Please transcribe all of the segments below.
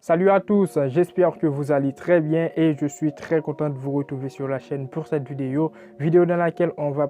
Salut à tous, j'espère que vous allez très bien et je suis très content de vous retrouver sur la chaîne pour cette vidéo dans laquelle on va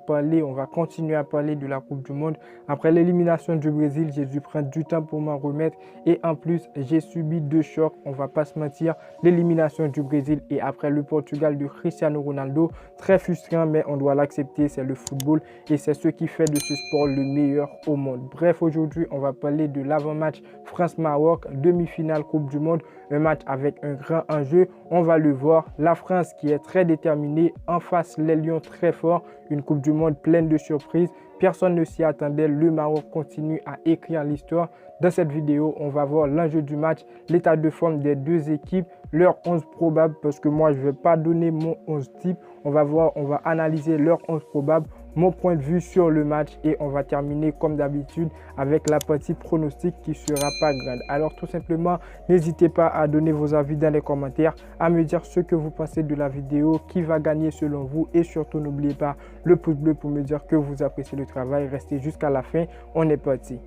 continuer à parler de la Coupe du Monde. Après l'élimination du Brésil, j'ai dû prendre du temps pour m'en remettre et en plus, j'ai subi deux chocs, on va pas se mentir, l'élimination du Brésil et après le Portugal de Cristiano Ronaldo. Très frustrant, mais on doit l'accepter, c'est le football et c'est ce qui fait de ce sport le meilleur au monde. Bref, aujourd'hui, on va parler de l'avant-match France-Maroc, demi-finale Coupe du Monde. Un match avec un grand enjeu, on va le voir. La France qui est très déterminée, en face les Lions très forts, une Coupe du Monde pleine de surprises. Personne ne s'y attendait, le Maroc continue à écrire l'histoire. Dans cette vidéo, on va voir l'enjeu du match, l'état de forme des deux équipes, leur 11 probable, parce que moi je ne vais pas donner mon 11 type. On va analyser leur 11 probable, mon point de vue sur le match et on va terminer comme d'habitude avec la partie pronostic qui sera pas grande. Alors tout simplement, n'hésitez pas à donner vos avis dans les commentaires, à me dire ce que vous pensez de la vidéo, qui va gagner selon vous et surtout n'oubliez pas le pouce bleu pour me dire que vous appréciez le travail. Restez jusqu'à la fin, on est parti.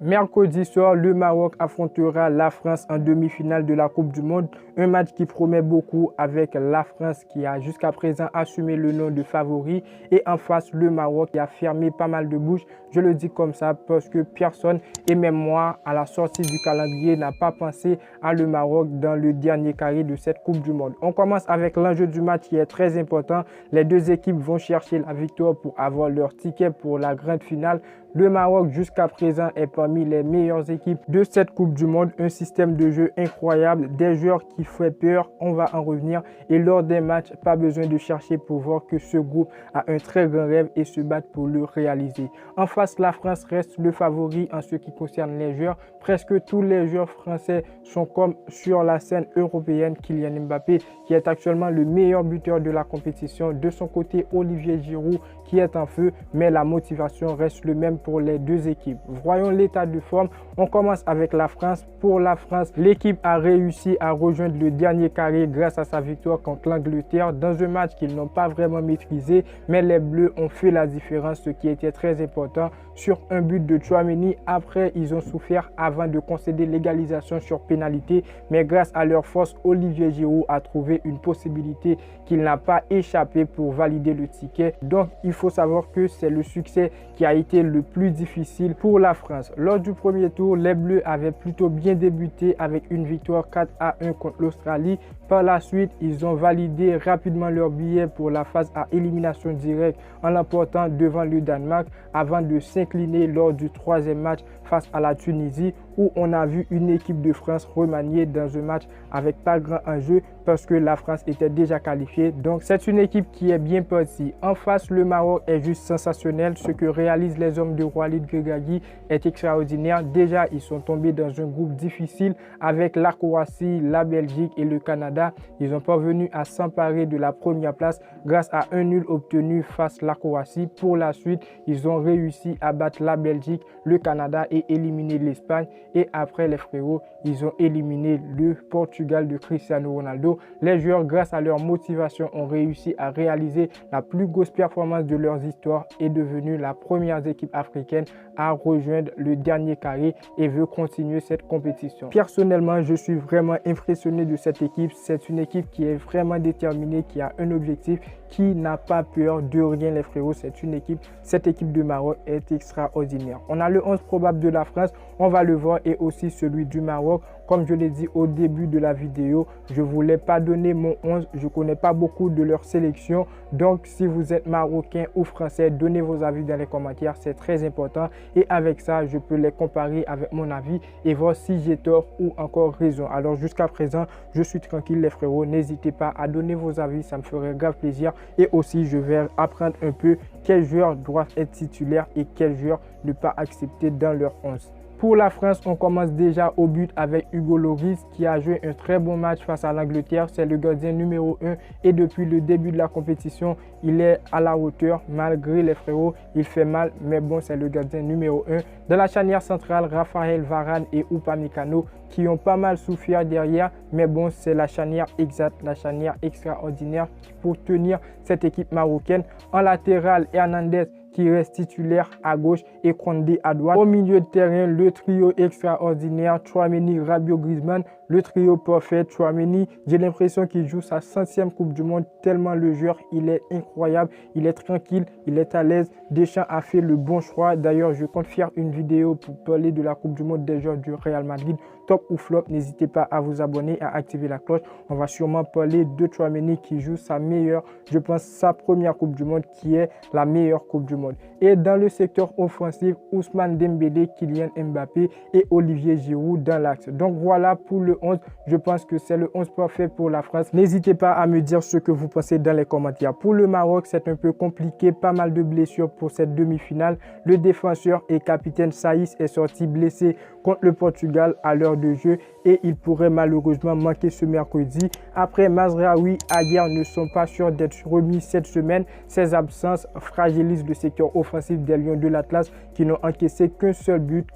Mercredi soir, le Maroc affrontera la France en demi-finale de la Coupe du Monde. Un match qui promet beaucoup avec la France qui a jusqu'à présent assumé le nom de favori. Et en face, le Maroc qui a fermé pas mal de bouches. Je le dis comme ça parce que personne, et même moi, à la sortie du calendrier, n'a pas pensé à le Maroc dans le dernier carré de cette Coupe du Monde. On commence avec l'enjeu du match qui est très important. Les deux équipes vont chercher la victoire pour avoir leur ticket pour la grande finale. Le Maroc, jusqu'à présent, est parmi les meilleures équipes de cette Coupe du Monde. Un système de jeu incroyable, des joueurs qui font peur, on va en revenir. Et lors des matchs, pas besoin de chercher pour voir que ce groupe a un très grand rêve et se bat pour le réaliser. En face, la France reste le favori en ce qui concerne les joueurs. Presque tous les joueurs français sont comme sur la scène européenne. Kylian Mbappé, qui est actuellement le meilleur buteur de la compétition. De son côté, Olivier Giroud, qui est en feu, mais la motivation reste le même pour les deux équipes. Voyons l'état de forme. On commence avec la France. Pour la France, l'équipe a réussi à rejoindre le dernier carré grâce à sa victoire contre l'Angleterre dans un match qu'ils n'ont pas vraiment maîtrisé, mais les Bleus ont fait la différence, ce qui était très important sur un but de Tchouaméni. Après, ils ont souffert avant de concéder l'égalisation sur pénalité, mais grâce à leur force, Olivier Giroud a trouvé une possibilité qu'il n'a pas échappé pour valider le ticket. Donc, il faut savoir que c'est le succès qui a été le plus difficile pour la France. Lors du premier tour, les Bleus avaient plutôt bien débuté avec une victoire 4-1 contre l'Australie. Par la suite, ils ont validé rapidement leur billet pour la phase à élimination directe en l'emportant devant le Danemark avant de s'incliner lors du troisième match face à la Tunisie où on a vu une équipe de France remaniée dans un match avec pas grand enjeu parce que la France était déjà qualifiée. Donc c'est une équipe qui est bien partie. En face, le Maroc est juste sensationnel. Ce que réalisent les hommes de Walid Regragui est extraordinaire. Déjà, ils sont tombés dans un groupe difficile avec la Croatie, la Belgique et le Canada. Ils ont parvenu à s'emparer de la première place grâce à un nul obtenu face à la Croatie. Pour la suite, ils ont réussi à battre la Belgique, le Canada et éliminer l'Espagne. Et après les frérots, ils ont éliminé le Portugal de Cristiano Ronaldo. Les joueurs, grâce à leur motivation, ont réussi à réaliser la plus grosse performance de leur histoire et devenue la première équipe africaine à rejoindre le dernier carré et veut continuer cette compétition. Personnellement, je suis vraiment impressionné de cette équipe. C'est une équipe qui est vraiment déterminée, qui a un objectif, qui n'a pas peur de rien les frérots. C'est une équipe, cette équipe de Maroc est extraordinaire. On a le 11 probable de la France, on va le voir, et aussi celui du Maroc. Comme je l'ai dit au début de la vidéo, je ne voulais pas donner mon 11, je ne connais pas beaucoup de leur sélection. Donc si vous êtes marocain ou français, donnez vos avis dans les commentaires, c'est très important. Et avec ça, je peux les comparer avec mon avis et voir si j'ai tort ou encore raison. Alors jusqu'à présent, je suis tranquille les frérots. N'hésitez pas à donner vos avis, ça me ferait grave plaisir. Et aussi, je vais apprendre un peu quels joueurs doivent être titulaires et quels joueurs ne pas accepter dans leur 11. Pour la France, on commence déjà au but avec Hugo Lloris qui a joué un très bon match face à l'Angleterre. C'est le gardien numéro 1 et depuis le début de la compétition, il est à la hauteur malgré les frérots. Il fait mal, mais bon, c'est le gardien numéro 1. Dans la charnière centrale, Raphaël Varane et Upamecano qui ont pas mal souffert derrière. Mais bon, c'est la charnière exacte, la charnière extraordinaire pour tenir cette équipe marocaine. En latéral, Hernandez qui reste titulaire à gauche et Koundé à droite. Au milieu de terrain, le trio extraordinaire, Tchouaméni, Rabiot, Griezmann, le trio parfait. Tchouaméni, j'ai l'impression qu'il joue sa 100e Coupe du Monde tellement le joueur, il est incroyable, il est tranquille, il est à l'aise. Deschamps a fait le bon choix. D'ailleurs, je compte faire une vidéo pour parler de la Coupe du Monde des joueurs du Real Madrid. Top ou flop, n'hésitez pas à vous abonner, à activer la cloche. On va sûrement parler de Tchouaméni qui joue sa meilleure, je pense sa première Coupe du Monde qui est la meilleure Coupe du Monde. Et dans le secteur offensif, Ousmane Dembélé, Kylian Mbappé et Olivier Giroud dans l'axe. Donc voilà pour le 11. Je pense que c'est le 11 parfait pour la France. N'hésitez pas à me dire ce que vous pensez dans les commentaires. Pour le Maroc, c'est un peu compliqué. Pas mal de blessures pour cette demi-finale. Le défenseur et capitaine Saïs est sorti blessé contre le Portugal à l'heure de jeu et il pourrait malheureusement manquer ce mercredi. Après, Mazraoui, Aguerd ne sont pas sûrs d'être remis cette semaine. Ces absences fragilisent le secteur offensif des Lions de l'Atlas qui n'ont encaissé qu'un seul but,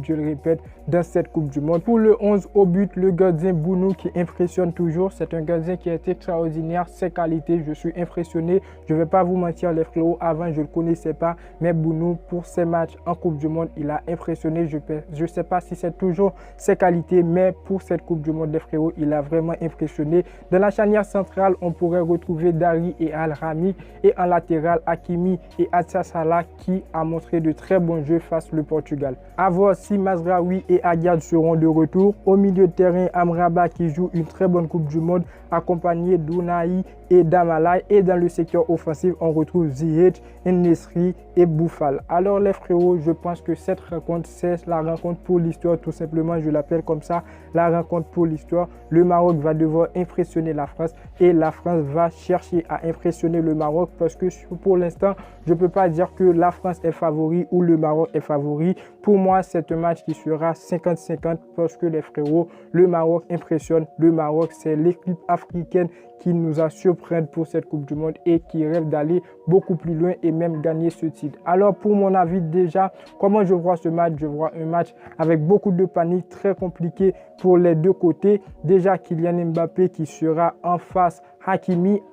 je le répète, dans cette Coupe du Monde. Pour le 11 au but, le gardien Bounou qui impressionne toujours. C'est un gardien qui est extraordinaire, ses qualités, je suis impressionné. Je ne vais pas vous mentir les frérots, avant je ne le connaissais pas, mais Bounou pour ses matchs en Coupe du Monde, il a impressionné. Je ne sais pas si c'est toujours ses qualités, mais pour cette Coupe du Monde des frérots, il a vraiment impressionné. Dans la charnière centrale, on pourrait retrouver Dari et Al-Rami et en latéral, Hakimi et Atia Salah qui a montré de très bons jeux face au Portugal. À voir si Mazraoui et Aguerd seront de retour. Au milieu de terrain, Amrabat qui joue une très bonne Coupe du Monde accompagné d'Ounahi et d'Amalai. Et dans le secteur offensif, on retrouve Ziyech, Nesri et Boufal. Alors les frérots, je pense que cette rencontre, c'est la rencontre pour l'histoire, tout simplement, je l'appelle comme ça, la rencontre pour l'histoire. Le Maroc va devoir impressionner la France et la France va chercher à impressionner le Maroc parce que pour l'instant, je ne peux pas dire que la France est favori ou le Maroc est favori. Pour moi, c'est un match qui sera 50-50 parce que les frérots, le Maroc impressionne. Le Maroc, c'est l'équipe africaine qui nous a surpris pour cette Coupe du Monde et qui rêve d'aller beaucoup plus loin et même gagner ce titre. Alors pour mon avis déjà, comment je vois ce match? Je vois un match avec beaucoup de panique, très compliqué pour les deux côtés. Déjà Kylian Mbappé qui sera en face Hakimi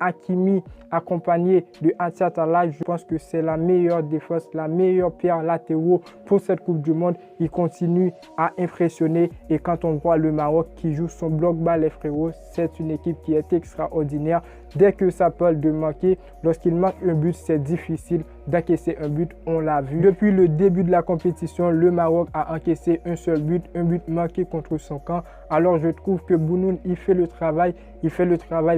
accompagné de Atia Salah. Je pense que c'est la meilleure défense, la meilleure paire latéraux pour cette Coupe du Monde. Il continue à impressionner et quand on voit le Maroc qui joue son bloc bas, les frérots, c'est une équipe qui est extraordinaire. Dès que ça parle de marquer, lorsqu'il marque un but, c'est difficile d'encaisser un but, on l'a vu. Depuis le début de la compétition, le Maroc a encaissé un seul but, un but marqué contre son camp. Alors je trouve que Bounoun, il fait le travail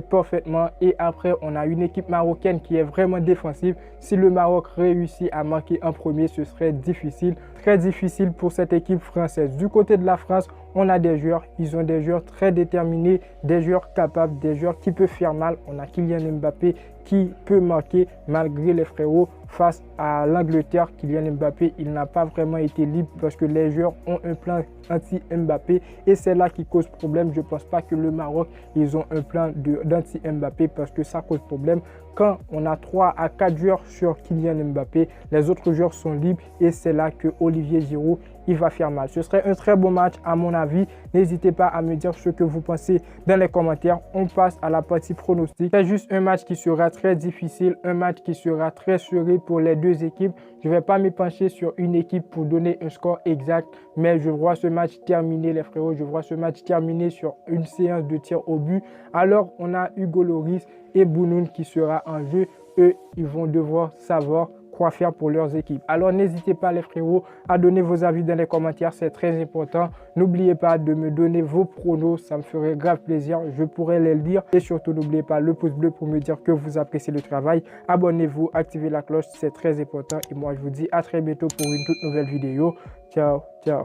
parfaitement et après on a une équipe marocaine qui est vraiment défensive. Si le Maroc réussit à marquer en premier, ce serait difficile, très difficile pour cette équipe française. Du côté de la France, on a des joueurs, ils ont des joueurs très déterminés, des joueurs capables, des joueurs qui peuvent faire mal. On a Kylian Mbappé qui peut marquer malgré les frérots face à l'Angleterre. Kylian Mbappé, il n'a pas vraiment été libre parce que les joueurs ont un plan anti-Mbappé et c'est là qui cause problème. Je ne pense pas que le Maroc, ils ont un plan d'anti-Mbappé parce que ça cause problème. Quand on a 3 à 4 joueurs sur Kylian Mbappé, les autres joueurs sont libres et c'est là que Olivier Giroud, il va faire mal. Ce serait un très bon match à mon avis. N'hésitez pas à me dire ce que vous pensez dans les commentaires. On passe à la partie pronostic. C'est juste un match qui sera très difficile, un match qui sera très serré pour les deux équipes. Je ne vais pas me pencher sur une équipe pour donner un score exact, mais je vois ce match terminé, les frérots. Je vois ce match terminé sur une séance de tir au but. Alors, on a Hugo Lloris et Bounoun qui sera en jeu. Eux, ils vont devoir savoir quoi faire pour leurs équipes. Alors n'hésitez pas les frérots à donner vos avis dans les commentaires, c'est très important. N'oubliez pas de me donner vos pronos, ça me ferait grave plaisir, je pourrais les lire. Et surtout n'oubliez pas le pouce bleu pour me dire que vous appréciez le travail. Abonnez-vous, activez la cloche, c'est très important. Et moi je vous dis à très bientôt pour une toute nouvelle vidéo. Ciao, ciao.